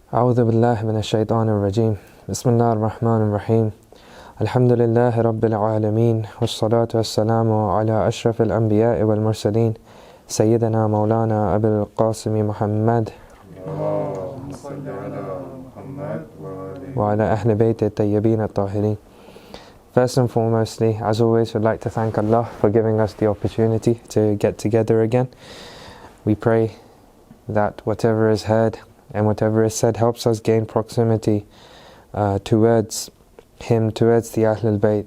أعوذ بالله من الشيطان الرجيم بسم الله الرحمن الرحيم الحمد لله رب العالمين والصلاة والسلام على أشرف الأنبياء والمرسلين سيدنا مولانا أبي القاسم محمد وعلى أهل بيت الطيبين الطاهرين. First and foremostly, as always, we'd like to thank Allah for giving us the opportunity to get together again. We pray that whatever is heard and whatever is said helps us gain proximity towards him, towards the Ahlul Bayt,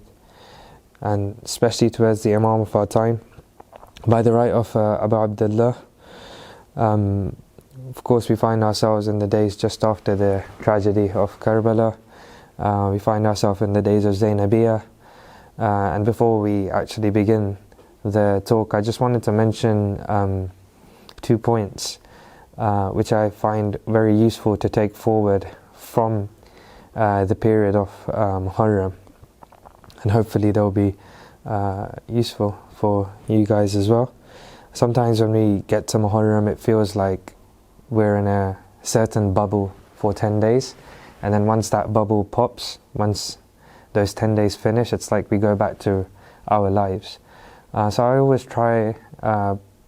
and especially towards the Imam of our time. By the right of Abu Abdullah, of course we find ourselves in the days just after the tragedy of Karbala. We find ourselves in the days of Zainabiyah. And before we actually begin the talk, I just wanted to mention 2 points which I find very useful to take forward from the period of Muharram, and hopefully they'll be useful for you guys as well. Sometimes when we get to Muharram, it feels like we're in a certain bubble for 10 days, and then once that bubble pops, once those 10 days finish, it's like we go back to our lives. So I always try,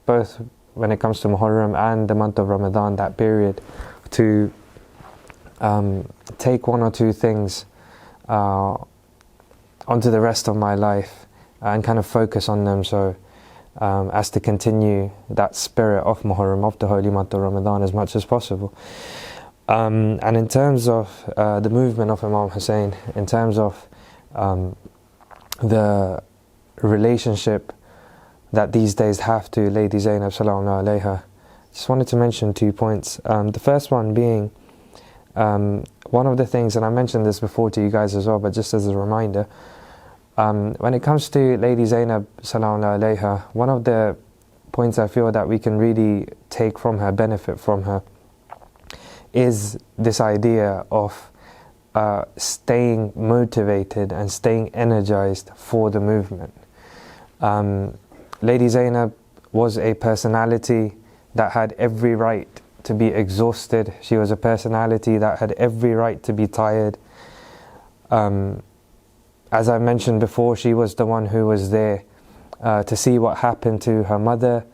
both when it comes to Muharram and the month of Ramadan, that period, to take one or two things onto the rest of my life and kind of focus on them, so as to continue that spirit of Muharram, of the holy month of Ramadan, as much as possible. And in terms of the movement of Imam Hussein, in terms of the relationship that these days have to Lady Zainab sallallahu alayha, just wanted to mention 2 points. The first one being, one of the things, and I mentioned this before to you guys as well, but just as a reminder, when it comes to Lady Zainab sallallahu alayha, one of the points I feel that we can really take from her, benefit from her, is this idea of staying motivated and staying energized for the movement. Lady Zainab was a personality that had every right to be exhausted. She was a personality that had every right to be tired. As I mentioned before, she was the one who was there to see what happened to her mother,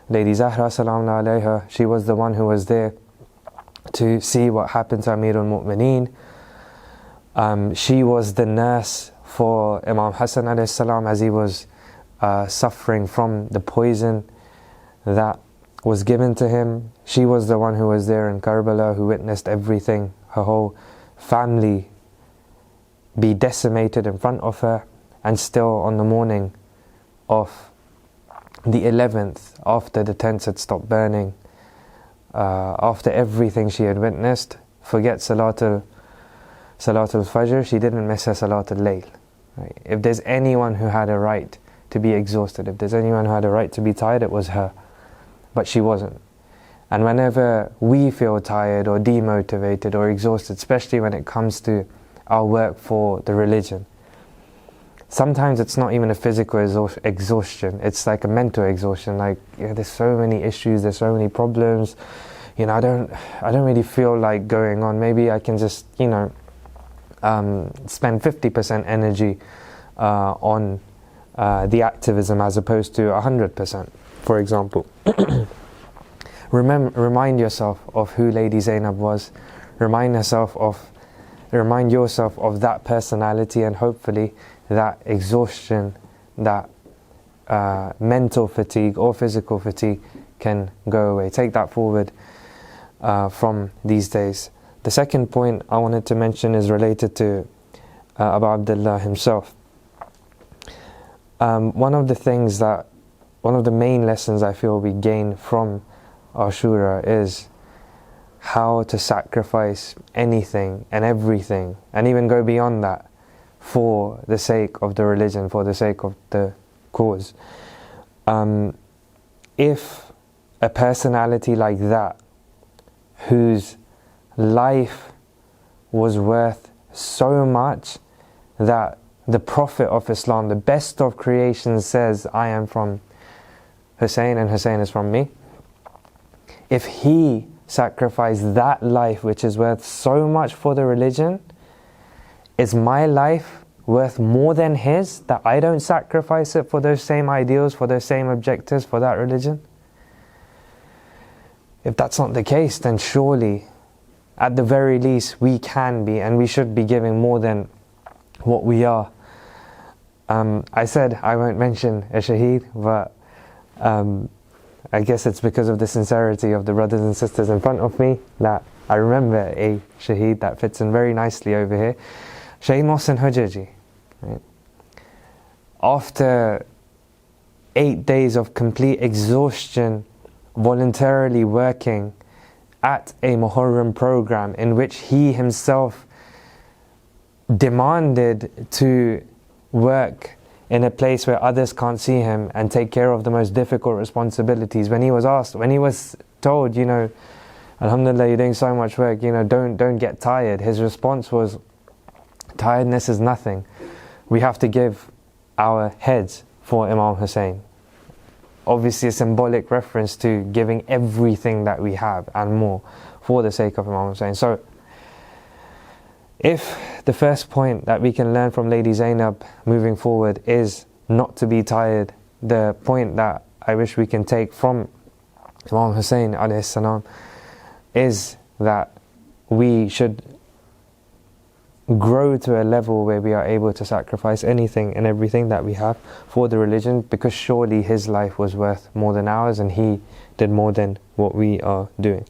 Lady Zahra salam alayha. She was the one who was there to see what happened to Amir al-Mu'mineen. She was the nurse for Imam Hassan alayhi salam as he was suffering from the poison that was given to him. She was the one who was there in Karbala, who witnessed everything, her whole family be decimated in front of her, and still on the morning of the 11th, after the tents had stopped burning, after everything she had witnessed, forget Salatul Fajr, she didn't miss her Salatul Layl. Right? If there's anyone who had a right to be exhausted, if there's anyone who had a right to be tired, it was her. But she wasn't. And whenever we feel tired or demotivated or exhausted, especially when it comes to our work for the religion, sometimes it's not even a physical exhaustion, it's like a mental exhaustion. Like, there's so many issues, there's so many problems, I don't really feel like going on. Maybe I can just, spend 50% energy on the activism as opposed to 100%, for example. Remind yourself of who Lady Zainab was. Remind yourself of that personality, and hopefully that exhaustion, that mental fatigue or physical fatigue can go away. Take that forward from these days. The second point I wanted to mention is related to Abu Abdullah himself. One of the main lessons I feel we gain from Ashura is how to sacrifice anything and everything, and even go beyond that, for the sake of the religion, for the sake of the cause. If a personality like that, whose life was worth so much that the Prophet of Islam, the best of creation, says, I am from Hussein and Hussein is from me. if he sacrificed that life which is worth so much for the religion, is my life worth more than his, that I don't sacrifice it for those same ideals, for those same objectives, for that religion? If that's not the case, then surely, at the very least, we can be and we should be giving more than what we are. I said I won't mention a shaheed, but I guess it's because of the sincerity of the brothers and sisters in front of me that I remember a shaheed that fits in very nicely over here. Shaheed Mohsin Jafri, right? After 8 days of complete exhaustion, voluntarily working at a Muharram program in which he himself demanded to work in a place where others can't see him and take care of the most difficult responsibilities. When he was asked, when he was told, Alhamdulillah, you're doing so much work, don't get tired, his response was, tiredness is nothing. We have to give our heads for Imam Hussein. Obviously a symbolic reference to giving everything that we have and more for the sake of Imam Hussein. So if the first point that we can learn from Lady Zainab moving forward is not to be tired, the point that I wish we can take from Imam Hussein alayhi salam is that we should grow to a level where we are able to sacrifice anything and everything that we have for the religion, because surely his life was worth more than ours and he did more than what we are doing.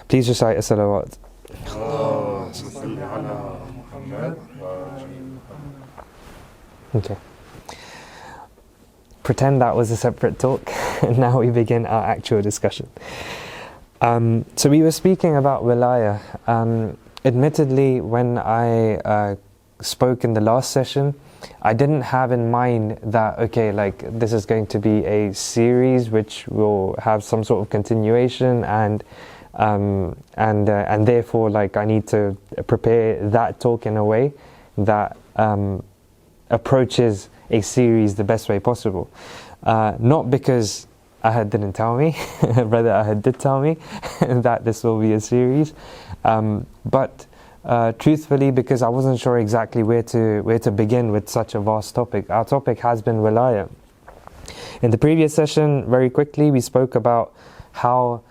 Please recite a salawat. Okay. Pretend that was a separate talk and now we begin our actual discussion. So we were speaking about Wilayah. Admittedly, when I spoke in the last session, I didn't have in mind that, this is going to be a series which will have some sort of continuation and therefore I need to prepare that talk in a way that approaches a series the best way possible. Not because Ahad didn't tell me, brother Ahad did tell me that this will be a series, but truthfully because I wasn't sure exactly where to begin with such a vast topic. Our topic has been Wilayah. In the previous session, very quickly, we spoke about how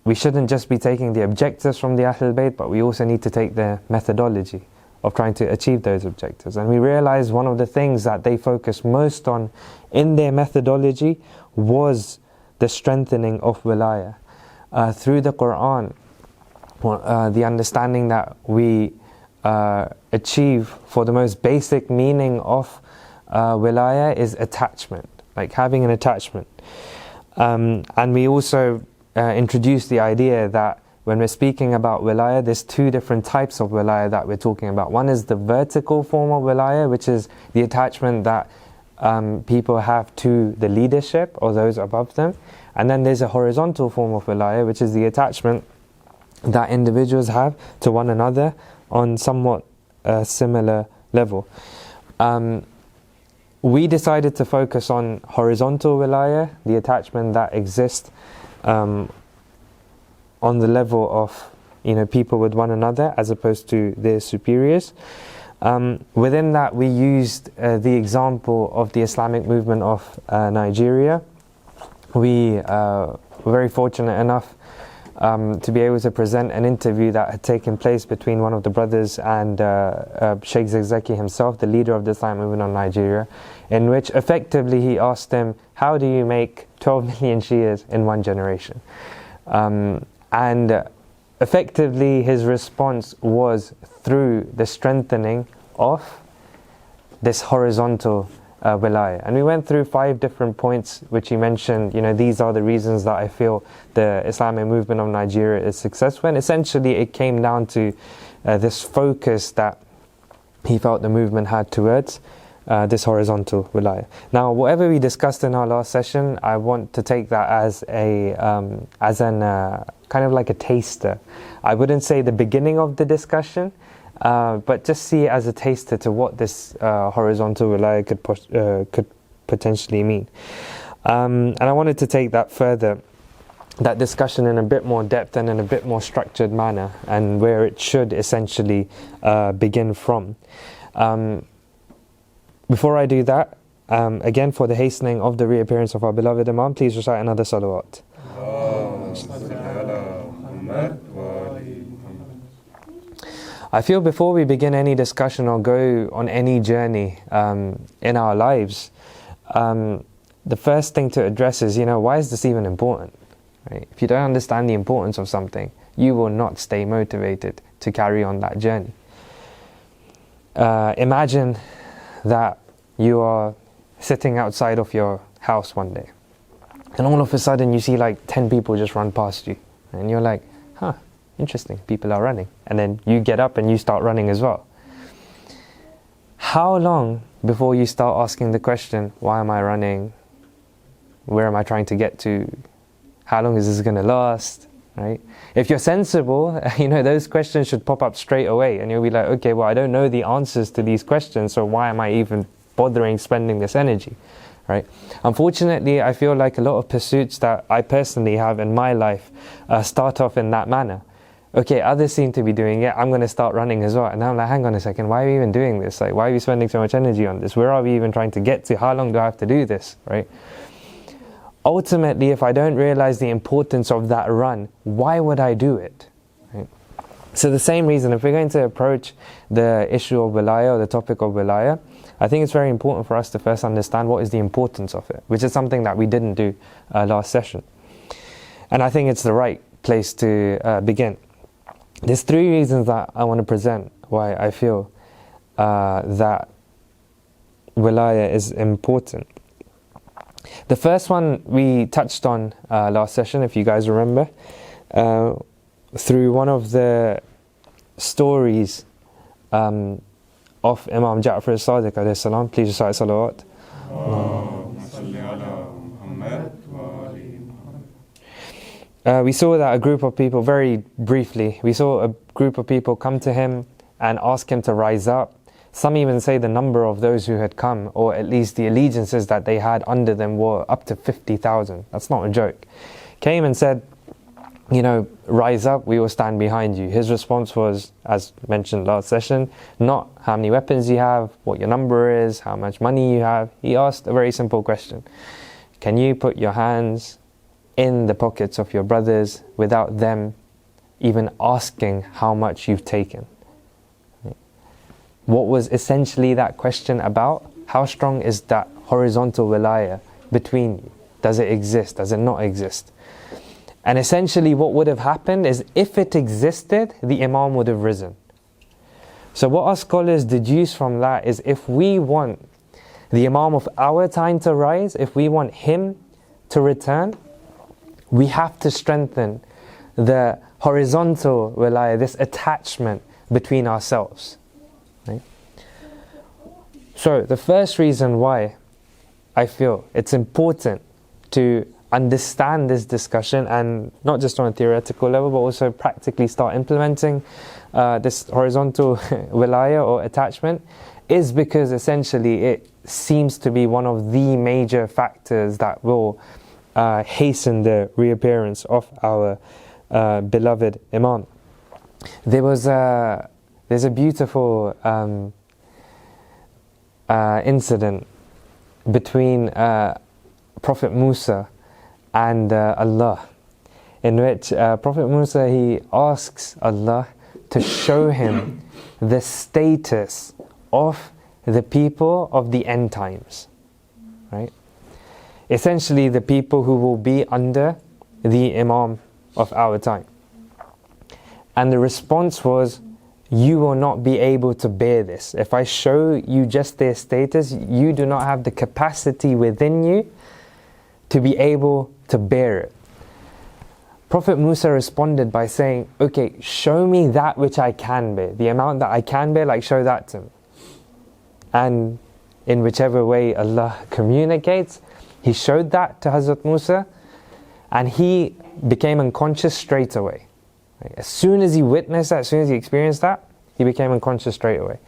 we shouldn't just be taking the objectives from the Ahlul Bayt, but we also need to take the methodology of trying to achieve those objectives. And we realized one of the things that they focused most on in their methodology was the strengthening of Wilayah through the Quran. The understanding that we achieve for the most basic meaning of Wilayah is attachment, like having an attachment. And we also introduced the idea that when we're speaking about Wilayah, there's two different types of Wilayah that we're talking about. One is the vertical form of Wilayah, which is the attachment that people have to the leadership or those above them. And then there's a horizontal form of Wilayah, which is the attachment that individuals have to one another on somewhat a similar level. We decided to focus on horizontal Wilayah, the attachment that exists on the level of people with one another as opposed to their superiors. Within that, we used the example of the Islamic movement of Nigeria. We were very fortunate enough to be able to present an interview that had taken place between one of the brothers and Sheikh Zakzaki himself, the leader of the Islamic movement of Nigeria, in which effectively he asked him, how do you make 12 million Shias in one generation? And effectively his response was through the strengthening of this horizontal Wilayah. And we went through 5 different points which he mentioned, these are the reasons that I feel the Islamic movement of Nigeria is successful. And essentially it came down to this focus that he felt the movement had towards this horizontal Wilayah. Now, whatever we discussed in our last session, I want to take that as an kind of like a taster. I wouldn't say the beginning of the discussion, but just see it as a taster to what this horizontal Wilayah could potentially mean. And I wanted to take that further, that discussion in a bit more depth and in a bit more structured manner, and where it should essentially begin from. Before I do that, again, for the hastening of the reappearance of our beloved Imam, please recite another salawat. I feel before we begin any discussion or go on any journey in our lives, the first thing to address is, why is this even important? Right? If you don't understand the importance of something, you will not stay motivated to carry on that journey. Imagine that you are sitting outside of your house one day, and all of a sudden you see like 10 people just run past you, and you're like, interesting, people are running. And then you get up and you start running as well. How long before you start asking the question, why am I running? Where am I trying to get to? How long is this going to last? Right? If you're sensible, those questions should pop up straight away, and you'll be like, okay, well, I don't know the answers to these questions, so why am I even bothering spending this energy? Right? Unfortunately, I feel like a lot of pursuits that I personally have in my life start off in that manner. Okay, others seem to be doing it, I'm going to start running as well. And now I'm like, hang on a second, why are we even doing this? Like, why are we spending so much energy on this? Where are we even trying to get to? How long do I have to do this? Right? Ultimately, if I don't realize the importance of that run, why would I do it? Right? So the same reason, if we're going to approach the issue of Wilayah, or the topic of Wilayah, I think it's very important for us to first understand what is the importance of it, which is something that we didn't do last session. And I think it's the right place to begin. There's 3 reasons that I want to present why I feel that Wilayah is important. The first one we touched on last session, if you guys remember, through one of the stories of Imam Jafri as-Sadiq alayhi salam. Please recite salawat. We saw that a group of people, very briefly, we saw a group of people come to him and ask him to rise up. Some even say the number of those who had come, or at least the allegiances that they had under them, were up to 50,000. That's not a joke. Came and said, rise up, we will stand behind you. His response was, as mentioned last session, not how many weapons you have, what your number is, how much money you have. He asked a very simple question. Can you put your hands in the pockets of your brothers without them even asking how much you've taken? What was essentially that question about? How strong is that horizontal wilayah between you? Does it exist? Does it not exist? And essentially what would have happened is, if it existed, the Imam would have risen. So what our scholars deduce from that is, if we want the Imam of our time to rise, if we want him to return, we have to strengthen the horizontal wilayah, this attachment between ourselves. Right? So the first reason why I feel it's important to understand this discussion, and not just on a theoretical level, but also practically start implementing this horizontal wilayah or attachment, is because essentially it seems to be one of the major factors that will hasten the reappearance of our beloved Imam. There's a beautiful incident between Prophet Musa and Allah, in which Prophet Musa, he asks Allah to show him the status of the people of the end times, right? Essentially the people who will be under the Imam of our time. And the response was, you will not be able to bear this. If I show you just their status, you do not have the capacity within you to be able to bear it. Prophet Musa responded by saying, okay, show me that which I can bear. The amount that I can bear, like, show that to me. And in whichever way Allah communicates, he showed that to Hazrat Musa, and he became unconscious straight away. As soon as he witnessed that, as soon as he experienced that, he became unconscious straight away.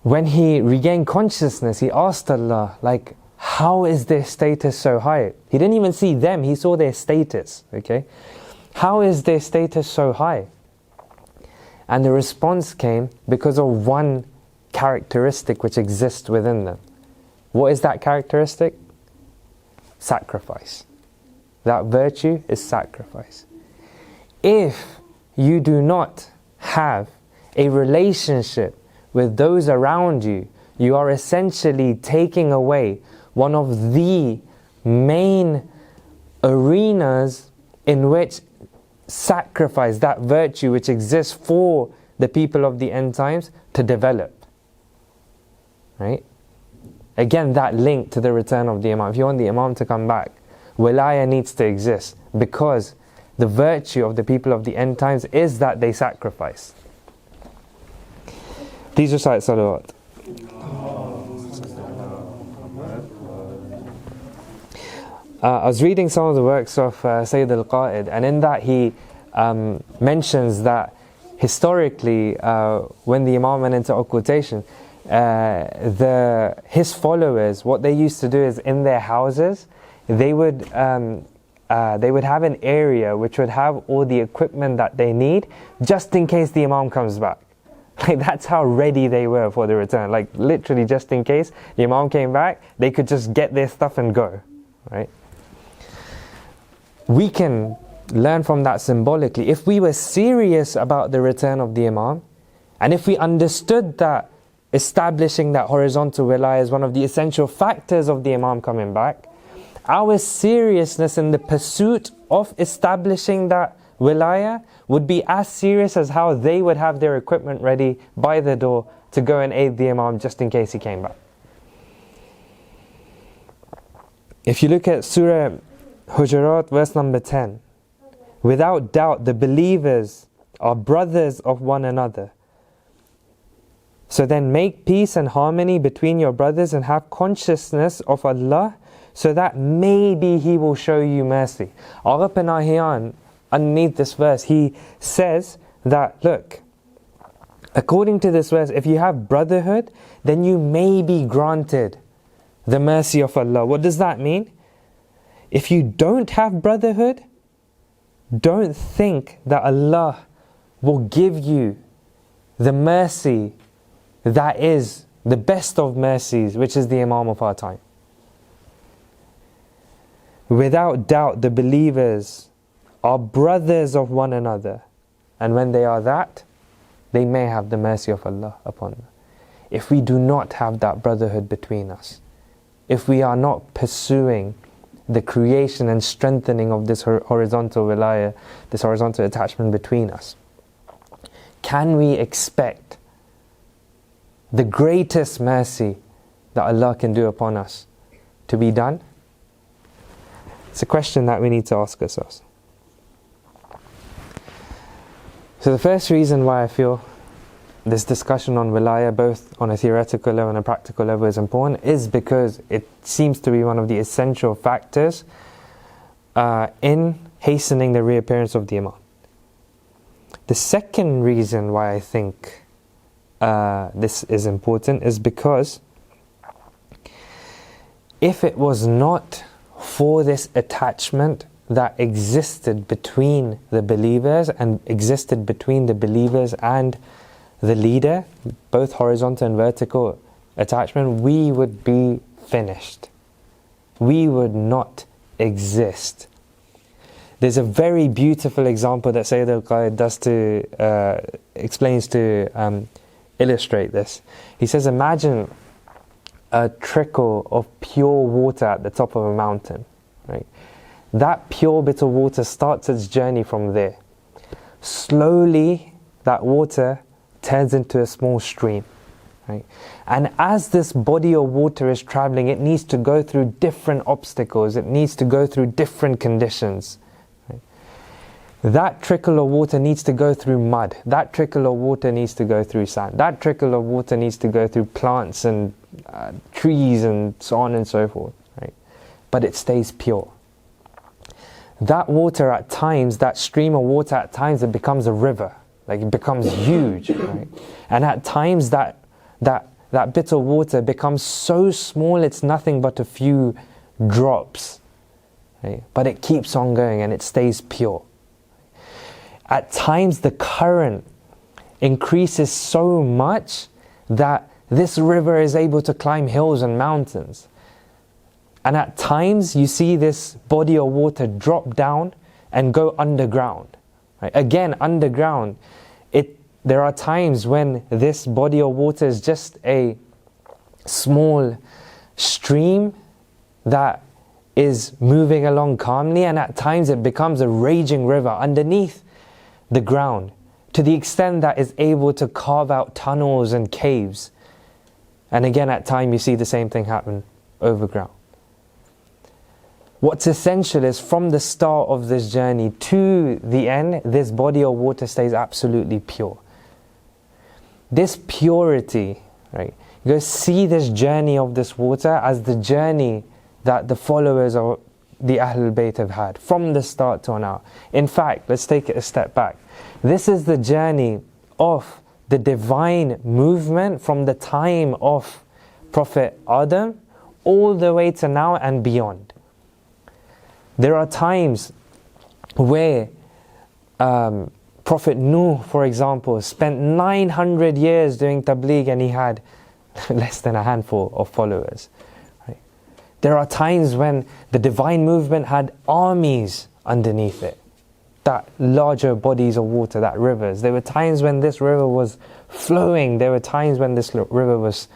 When he regained consciousness, he asked Allah, like, how is their status so high? He didn't even see them, he saw their status, okay? How is their status so high? And the response came because of one characteristic which exists within them. What is that characteristic? Sacrifice. That virtue is sacrifice. If you do not have a relationship with those around you, you are essentially taking away one of the main arenas in which sacrifice, that virtue which exists for the people of the end times to develop. Right? Again, that link to the return of the Imam. If you want the Imam to come back, Wilayah needs to exist, because the virtue of the people of the end times is that they sacrifice. Please recite salawat. I was reading some of the works of Sayyid al-Qa'id, and in that he mentions that historically, when the Imam went into occultation, his followers, what they used to do is in their houses, they would have an area which would have all the equipment that they need, just in case the Imam comes back. Like, that's how ready they were for the return. Like, literally, just in case the Imam came back, they could just get their stuff and go. Right? We can learn from that symbolically. If we were serious about the return of the Imam, and if we understood that establishing that horizontal wilayah is one of the essential factors of the Imam coming back, our seriousness in the pursuit of establishing that wilayah would be as serious as how they would have their equipment ready by the door to go and aid the Imam just in case he came back. If you look at Surah Hujurat, verse number 10, without doubt the believers are brothers of one another. So then make peace and harmony between your brothers and have consciousness of Allah, so that maybe He will show you mercy. Agha Panahiyan, underneath this verse, he says that, look, according to this verse, if you have brotherhood, then you may be granted the mercy of Allah. What does that mean? If you don't have brotherhood, don't think that Allah will give you the mercy that is the best of mercies, which is the Imam of our time. Without doubt, the believers are brothers of one another, and when they are that, they may have the mercy of Allah upon them. If we do not have that brotherhood between us, if we are not pursuing the creation and strengthening of this horizontal wilayah, this horizontal attachment between us, can we expect the greatest mercy that Allah can do upon us to be done? It's a question that we need to ask ourselves. So the first reason why I feel this discussion on wilayah, both on a theoretical level and a practical level, is important, is because it seems to be one of the essential factors in hastening the reappearance of the Imam. The second reason why I think this is important is because if it was not for this attachment that existed between the believers and existed between the believers and the leader, both horizontal and vertical attachment, we would be finished. We would not exist. There's a very beautiful example that Sayyid al-Qa'id does to explains to illustrate this. He says, imagine a trickle of pure water at the top of a mountain, right? That pure bit of water starts its journey from there. Slowly, that water turns into a small stream, right? And as this body of water is traveling, it needs to go through different obstacles. It needs to go through different conditions. Right? That trickle of water needs to go through mud. That trickle of water needs to go through sand. That trickle of water needs to go through plants and trees and so on and so forth, right? But it stays pure. That water at times, that stream of water at times, it becomes a river. Like, it becomes huge, right? And at times that that bit of water becomes so small it's nothing but a few drops. Right? But it keeps on going and it stays pure. At times the current increases so much that this river is able to climb hills and mountains. And at times you see this body of water drop down and go underground. Right? Again, underground, there are times when this body of water is just a small stream that is moving along calmly, and at times it becomes a raging river underneath the ground, to the extent that it's able to carve out tunnels and caves. And again, at times you see the same thing happen overground. What's essential is from the start of this journey to the end, this body of water stays absolutely pure. This purity, right? You go see this journey of this water as the journey that the followers of the Ahlul Bayt have had from the start to now. In fact, let's take it a step back. This is the journey of the divine movement from the time of Prophet Adam all the way to now and beyond. There are times where Prophet Nuh, for example, spent 900 years doing tabligh and he had less than a handful of followers. Right? There are times when the divine movement had armies underneath it, that larger bodies of water, that rivers. There were times when this river was flowing. There were times when this river was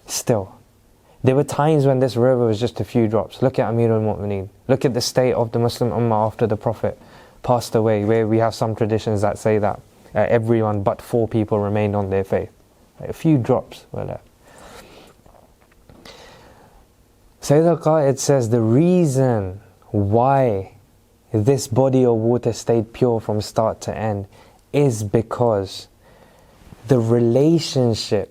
still. There were times when this river was just a few drops. Look at Amir al-Mu'mineen. Look at the state of the Muslim Ummah after the Prophet passed away, where we have some traditions that say that everyone but 4 people remained on their faith. A few drops were left. Sayyid al-Qa'id says the reason why this body of water stayed pure from start to end is because the relationship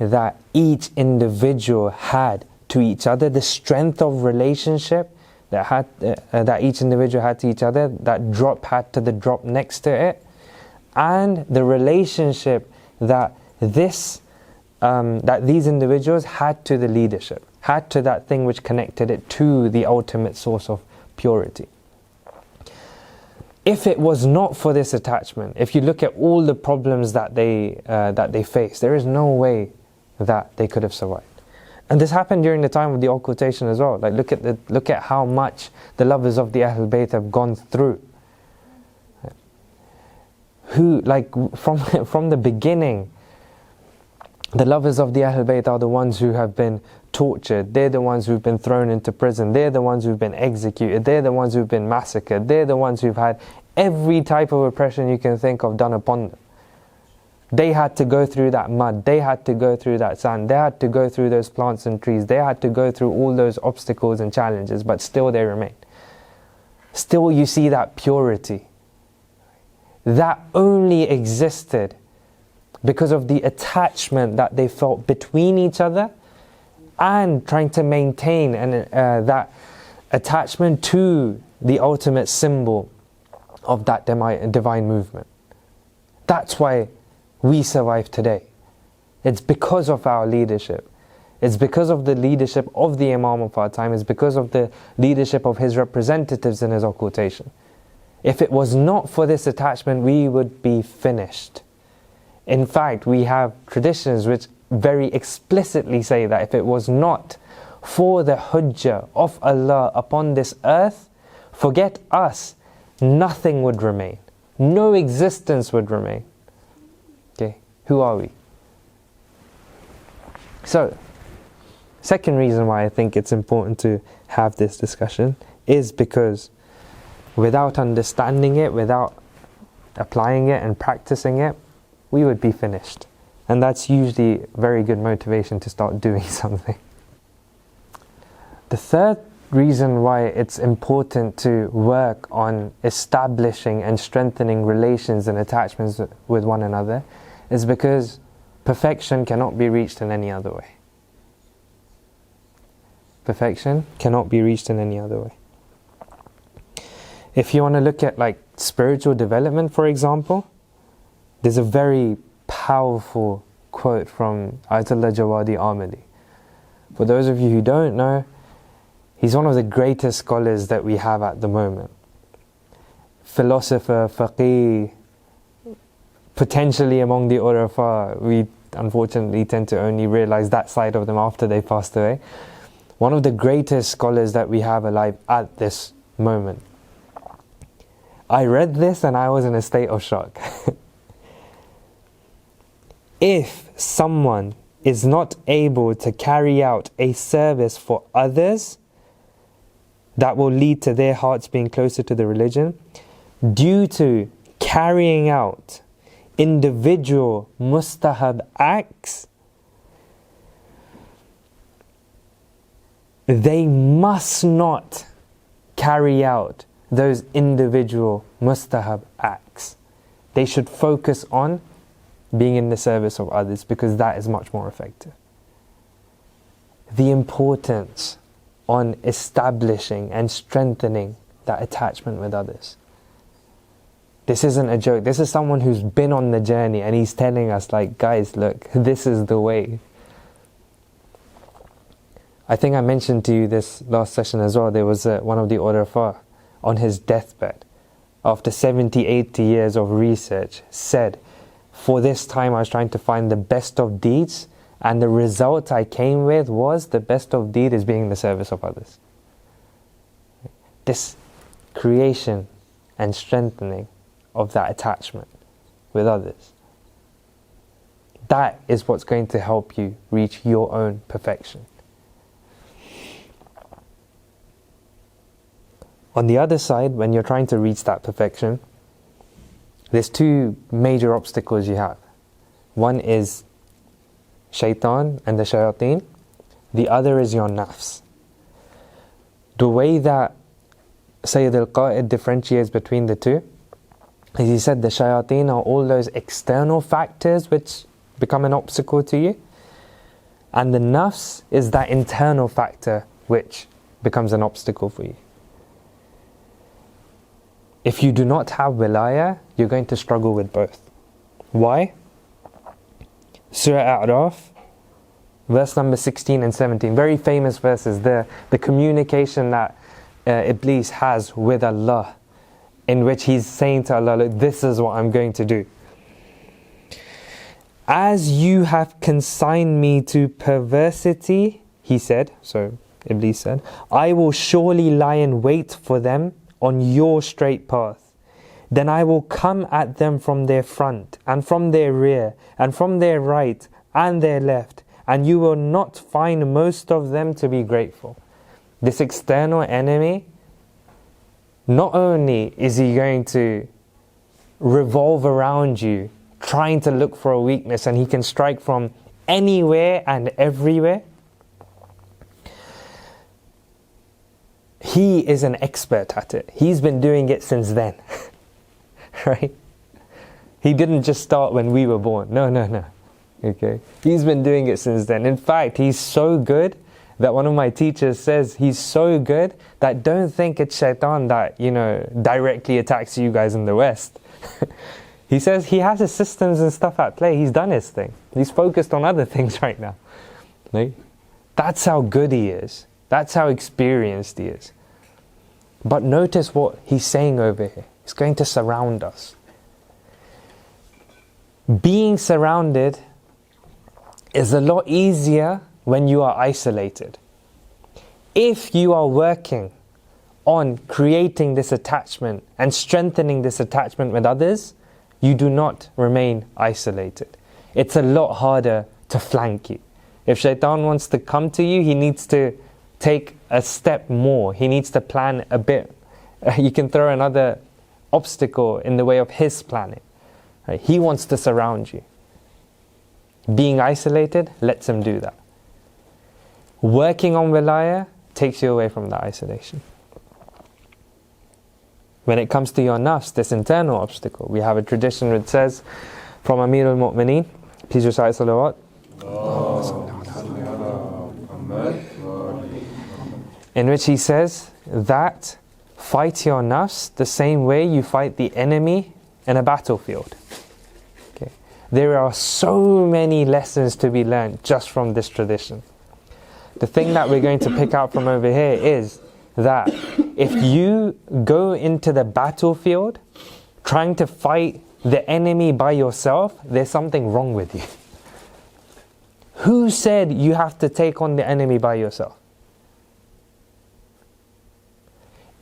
that each individual had to each other, the strength of relationship that each individual had to each other, that drop had to the drop next to it, and the relationship that these individuals had to the leadership, had to that thing which connected it to the ultimate source of purity. If it was not for this attachment, if you look at all the problems that they faced, there is no way that they could have survived. And this happened during the time of the occultation as well. Like look at how much the lovers of the Ahlul Bayt have gone through. Who, like from the beginning, the lovers of the Ahlul Bayt are the ones who have been tortured. They're the ones who've been thrown into prison. They're the ones who've been executed. They're the ones who've been massacred. They're the ones who've had every type of oppression you can think of done upon them. They had to go through that mud. They had to go through that sand. They had to go through those plants and trees. They had to go through all those obstacles and challenges, but still they remained. Still you see that purity. That only existed because of the attachment that they felt between each other and trying to maintain that attachment to the ultimate symbol of that divine movement. That's why we survive today. It's because of our leadership. It's because of the leadership of the Imam of our time. It's because of the leadership of his representatives in his occultation. If it was not for this attachment, we would be finished. In fact, we have traditions which very explicitly say that if it was not for the hujjah of Allah upon this earth, forget us, nothing would remain. No existence would remain. Okay, who are we? So, second reason why I think it's important to have this discussion is because without understanding it, without applying it and practicing it, we would be finished. And that's usually very good motivation to start doing something. The third reason why it's important to work on establishing and strengthening relations and attachments with one another is because perfection cannot be reached in any other way. Perfection cannot be reached in any other way. If you want to look at like spiritual development, for example, there's a very powerful quote from Ayatollah Jawadi Amali. For those of you who don't know, he's one of the greatest scholars that we have at the moment. Philosopher, faqih, potentially among the urafa. We unfortunately tend to only realize that side of them after they passed away. One of the greatest scholars that we have alive at this moment. I read this and I was in a state of shock. If someone is not able to carry out a service for others that will lead to their hearts being closer to the religion, due to carrying out individual mustahab acts, they must not carry out those individual mustahab acts. They should focus on being in the service of others, because that is much more effective. The importance on establishing and strengthening that attachment with others. This isn't a joke. This is someone who's been on the journey, and he's telling us, like, guys, look, this is the way. I think I mentioned to you this last session as well. There was one of the Urafa on his deathbed, after 70, 80 years of research, said, for this time I was trying to find the best of deeds, and the result I came with was the best of deed is being in the service of others. This creation and strengthening of that attachment with others, that is what's going to help you reach your own perfection. On the other side, when you're trying to reach that perfection, there's two major obstacles you have. One is shaitan and the shayateen. The other is your nafs. The way that Sayyid al-Qa'id differentiates between the two is, he said the shayateen are all those external factors which become an obstacle to you, and the nafs is that internal factor which becomes an obstacle for you. If you do not have wilayah, you're going to struggle with both. Why? Surah A'raf, verse number 16 and 17. Very famous verses there. The communication that Iblis has with Allah, in which he's saying to Allah, look, this is what I'm going to do. As you have consigned me to perversity, he said, so Iblis said, I will surely lie in wait for them on your straight path. Then I will come at them from their front, and from their rear, and from their right, and their left, and you will not find most of them to be grateful. This external enemy, not only is he going to revolve around you, trying to look for a weakness, and he can strike from anywhere and everywhere, he is an expert at it. He's been doing it since then. Right? He didn't just start when we were born. No. Okay? He's been doing it since then. In fact, he's so good that one of my teachers says he's so good that don't think it's shaitan that, directly attacks you guys in the West. He says he has his systems and stuff at play. He's done his thing. He's focused on other things right now. Right? That's how good he is. That's how experienced he is. But notice what he's saying over here. He's going to surround us. Being surrounded is a lot easier when you are isolated. If you are working on creating this attachment and strengthening this attachment with others, you do not remain isolated. It's a lot harder to flank you. If shaitan wants to come to you, he needs to take a step more. He needs to plan a bit. You can throw another obstacle in the way of his planning. Right? He wants to surround you. Being isolated lets him do that. Working on wilayah takes you away from that isolation. When it comes to your nafs, this internal obstacle, we have a tradition which says from Amir al-Mu'mineen, please recite salawat. In which he says that fight your nafs the same way you fight the enemy in a battlefield. Okay. There are so many lessons to be learned just from this tradition. The thing that we're going to pick out from over here is that if you go into the battlefield trying to fight the enemy by yourself, there's something wrong with you. Who said you have to take on the enemy by yourself?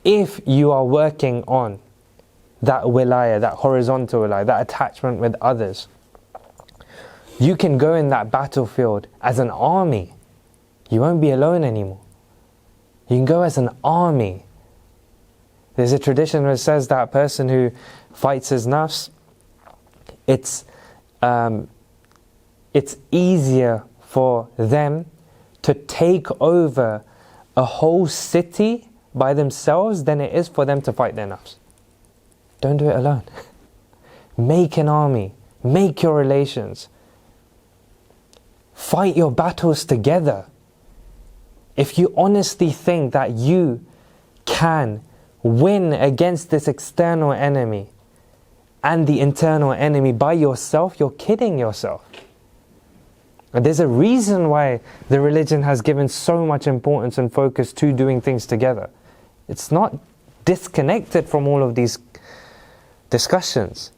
If you are working on that wilayah, that horizontal wilayah, that attachment with others, you can go in that battlefield as an army. You won't be alone anymore. You can go as an army. There's a tradition where it says that person who fights his nafs, it's easier for them to take over a whole city by themselves than it is for them to fight their nafs. Don't do it alone. Make an army. Make your relations. Fight your battles together. If you honestly think that you can win against this external enemy and the internal enemy by yourself, you're kidding yourself. And there's a reason why the religion has given so much importance and focus to doing things together. It's not disconnected from all of these discussions.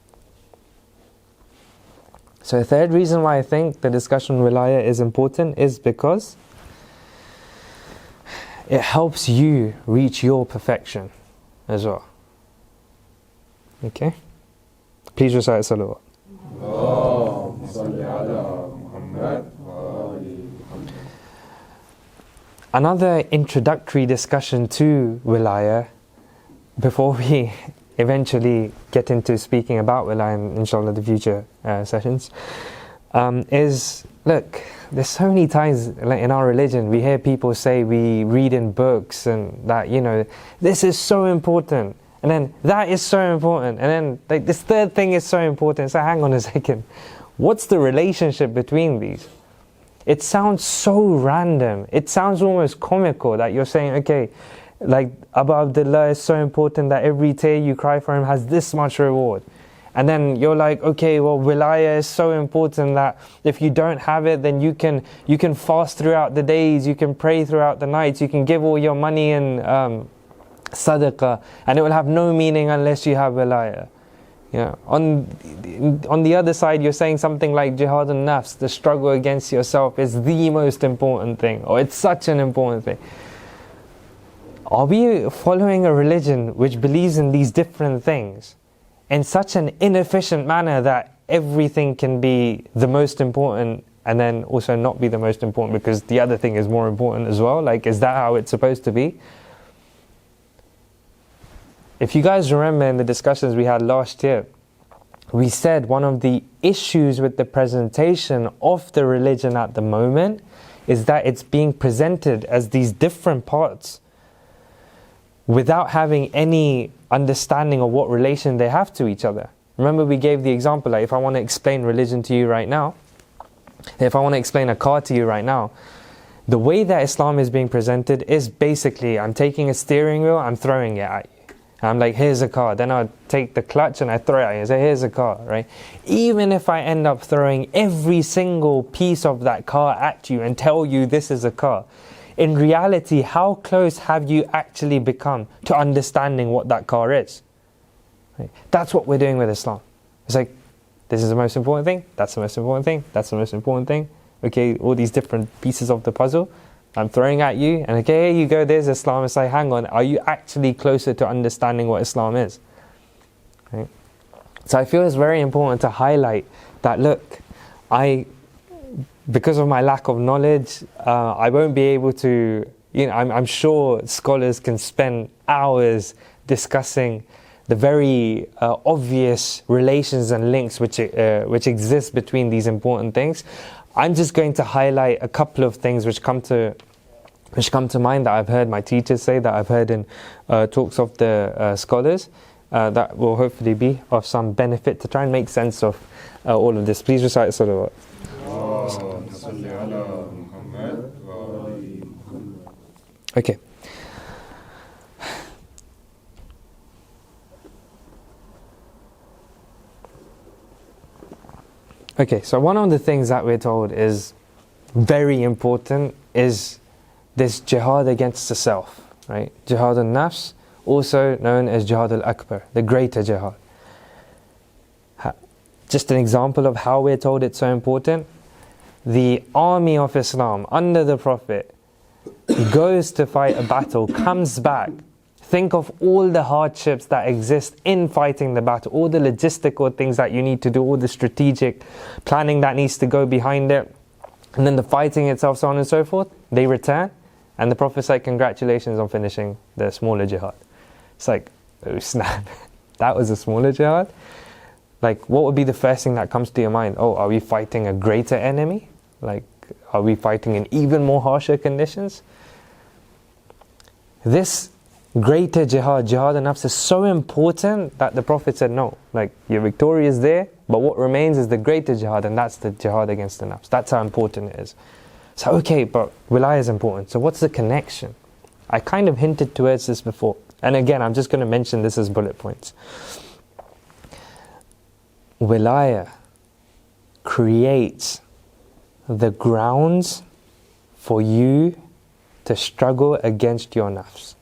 So a third reason why I think the discussion on Wilayah is important is because it helps you reach your perfection as well. Okay? Please recite salawat. Another introductory discussion to Wilayah, before we eventually get into speaking about Wilayah in inshallah the future sessions, is, look, there's so many times like in our religion we hear people say, we read in books and that, you know, this is so important, and then that is so important, and then like this third thing is so important. So hang on a second, what's the relationship between these? It sounds so random. It sounds almost comical that you're saying, okay, like Abu Abdullah is so important that every tear you cry for him has this much reward. And then you're like, okay, well, Wilayah is so important that if you don't have it, then you can fast throughout the days, you can pray throughout the nights, you can give all your money in sadaqah, and it will have no meaning unless you have Wilayah. Yeah. On the other side, you're saying something like jihad al-nafs, the struggle against yourself, is the most important thing, or it's such an important thing. Are we following a religion which believes in these different things in such an inefficient manner that everything can be the most important and then also not be the most important because the other thing is more important as well? Like, is that how it's supposed to be? If you guys remember in the discussions we had last year, we said one of the issues with the presentation of the religion at the moment is that it's being presented as these different parts without having any understanding of what relation they have to each other. Remember we gave the example, like if I want to explain religion to you right now, if I want to explain a car to you right now, the way that Islam is being presented is basically, I'm taking a steering wheel, I'm throwing it at you. I'm like, here's a car. Then I'll take the clutch and I throw it at you and say, here's a car, right? Even if I end up throwing every single piece of that car at you and tell you this is a car, in reality, how close have you actually become to understanding what that car is? Right? That's what we're doing with Islam. It's like, this is the most important thing, that's the most important thing, that's the most important thing. Okay, all these different pieces of the puzzle, I'm throwing at you, and okay, here you go, there's Islam. It's like, hang on, are you actually closer to understanding what Islam is? Right? So I feel it's very important to highlight that, look, because of my lack of knowledge, I won't be able to, I'm sure scholars can spend hours discussing the very obvious relations and links which exist between these important things. I'm just going to highlight a couple of things which come to mind that I've heard my teachers say, that I've heard in talks of the scholars, that will hopefully be of some benefit to try and make sense of all of this. Please recite salawat. Okay. Okay, so one of the things that we're told is very important is this jihad against the self, right? Jihad al-nafs, also known as jihad al-akbar, the greater jihad. Just an example of how we're told it's so important. The army of Islam under the Prophet goes to fight a battle, comes back. Think of all the hardships that exist in fighting the battle, all the logistical things that you need to do, all the strategic planning that needs to go behind it, and then the fighting itself, so on and so forth. They return, and the Prophet said, congratulations on finishing the smaller jihad. It's like, oh snap, that was a smaller jihad? Like, what would be the first thing that comes to your mind? Oh, are we fighting a greater enemy? Like, are we fighting in even more harsher conditions? This greater jihad, jihad al-nafs, is so important that the Prophet said, no, like, your victory is there, but what remains is the greater jihad, and that's the jihad against the nafs. That's how important it is. So, okay, but wilayah is important. So what's the connection? I kind of hinted towards this before. And again, I'm just going to mention this as bullet points. Wilayah creates the grounds for you to struggle against your nafs.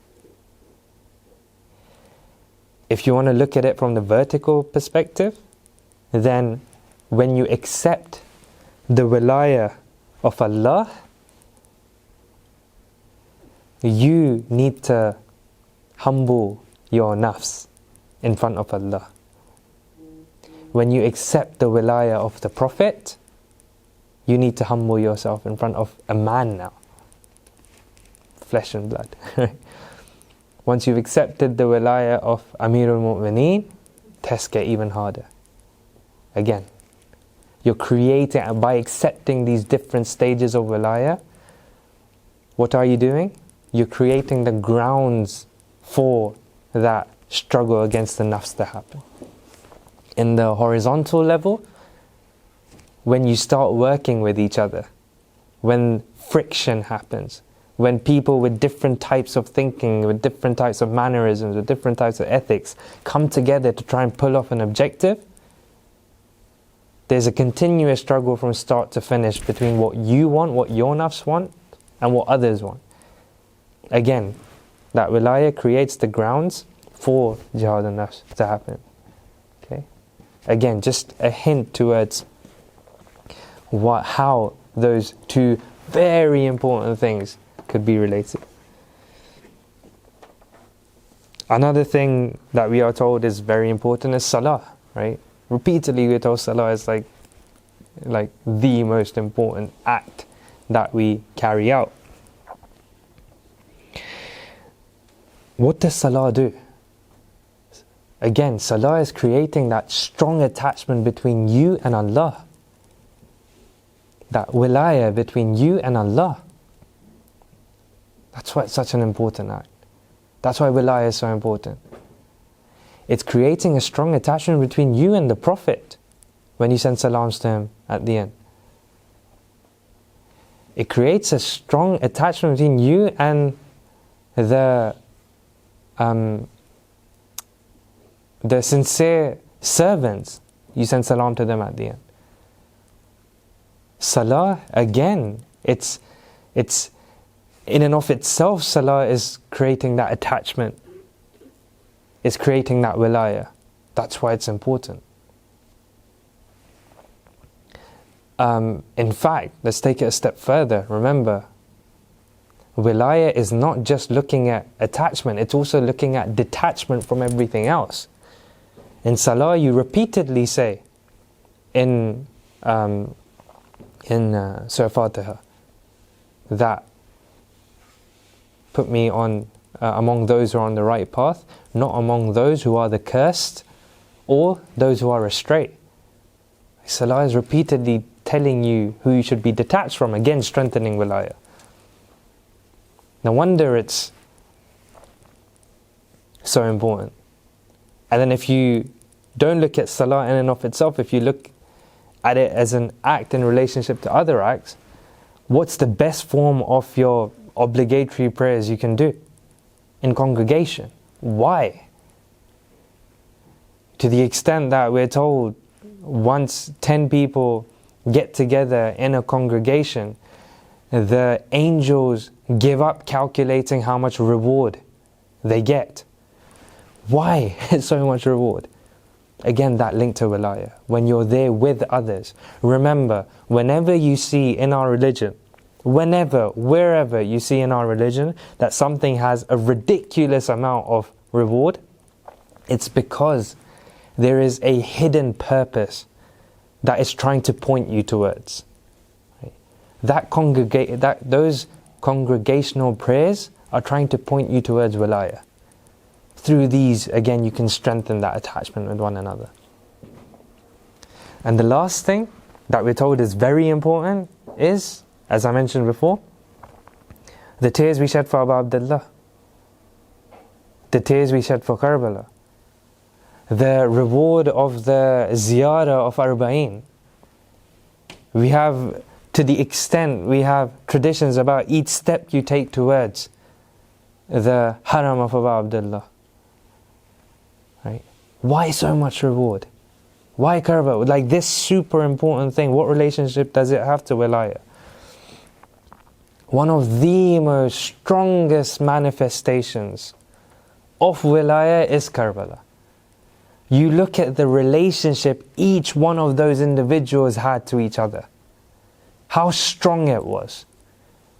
If you want to look at it from the vertical perspective, then when you accept the wilayah of Allah, you need to humble your nafs in front of Allah. When you accept the wilayah of the Prophet, you need to humble yourself in front of a man now. Flesh and blood. Once you've accepted the wilayah of Amirul Mu'mineen, tests get even harder. Again, you're creating, by accepting these different stages of wilayah, what are you doing? You're creating the grounds for that struggle against the nafs to happen. In the horizontal level, when you start working with each other, when friction happens, when people with different types of thinking, with different types of mannerisms, with different types of ethics come together to try and pull off an objective, there's a continuous struggle from start to finish between what you want, what your nafs want, and what others want. Again, that wilayah creates the grounds for jihad al-nafs to happen. Okay? Again, just a hint towards how those two very important things could be related. Another thing that we are told is very important is salah, right? Repeatedly we're told salah is like the most important act that we carry out. What does salah do? Again, salah is creating that strong attachment between you and Allah. That wilayah between you and Allah. That's why it's such an important act. That's why wilayah is so important. It's creating a strong attachment between you and the Prophet when you send salams to him at the end. It creates a strong attachment between you and the sincere servants. You send salam to them at the end. Salah, again, it's in and of itself, salah is creating that attachment. It's creating that wilayah. That's why it's important. In fact, let's take it a step further. Remember, wilayah is not just looking at attachment, it's also looking at detachment from everything else. In salah, you repeatedly say in Surah Fatiha that put me on among those who are on the right path, not among those who are the cursed or those who are astray. Salah is repeatedly telling you who you should be detached from, again strengthening wilayah. No wonder it's so important. And then if you don't look at salah in and of itself, if you look at it as an act in relationship to other acts, what's the best form of your obligatory prayers you can do? In congregation. Why? To the extent that we're told once 10 people get together in a congregation, the angels give up calculating how much reward they get. Why so much reward? Again, that link to Wilayah. When you're there with others. Remember, whenever you see in our religion, wherever you see in our religion that something has a ridiculous amount of reward, it's because there is a hidden purpose that is trying to point you towards. Those congregational prayers are trying to point you towards Wilayah. Through these, again, you can strengthen that attachment with one another. And the last thing that we're told is very important is, as I mentioned before, the tears we shed for Abu Abdullah, the tears we shed for Karbala, the reward of the ziyarah of Arba'in. We have, to the extent we have traditions about each step you take towards the haram of Abu Abdullah. Right? Why so much reward? Why Karbala? Like this super important thing, what relationship does it have to Wilayah? One of the most strongest manifestations of Wilayah is Karbala. You look at the relationship each one of those individuals had to each other. How strong it was.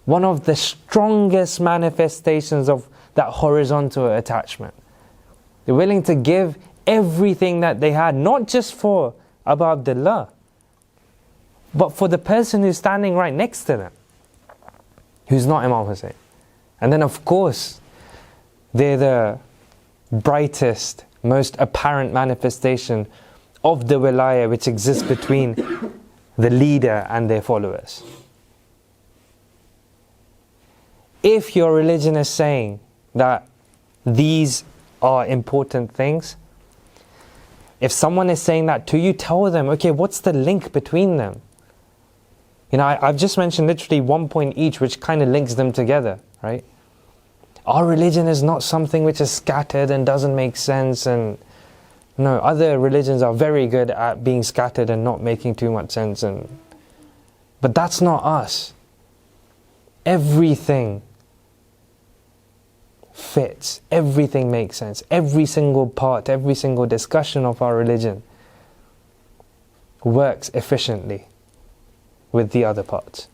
One of the strongest manifestations of that horizontal attachment. They're willing to give everything that they had, not just for Abu Abdullah, but for the person who's standing right next to them, who's not Imam Hussein. And then of course, they're the brightest, most apparent manifestation of the Wilayah which exists between the leader and their followers. If your religion is saying that these are important things, if someone is saying that to you, tell them, okay, what's the link between them? You know, I've just mentioned literally 1 point each, which kind of links them together, right? Our religion is not something which is scattered and doesn't make sense. And no, other religions are very good at being scattered and not making too much sense. But that's not us. Everything fits. Everything makes sense. Every single part, every single discussion of our religion works efficiently with the other parts.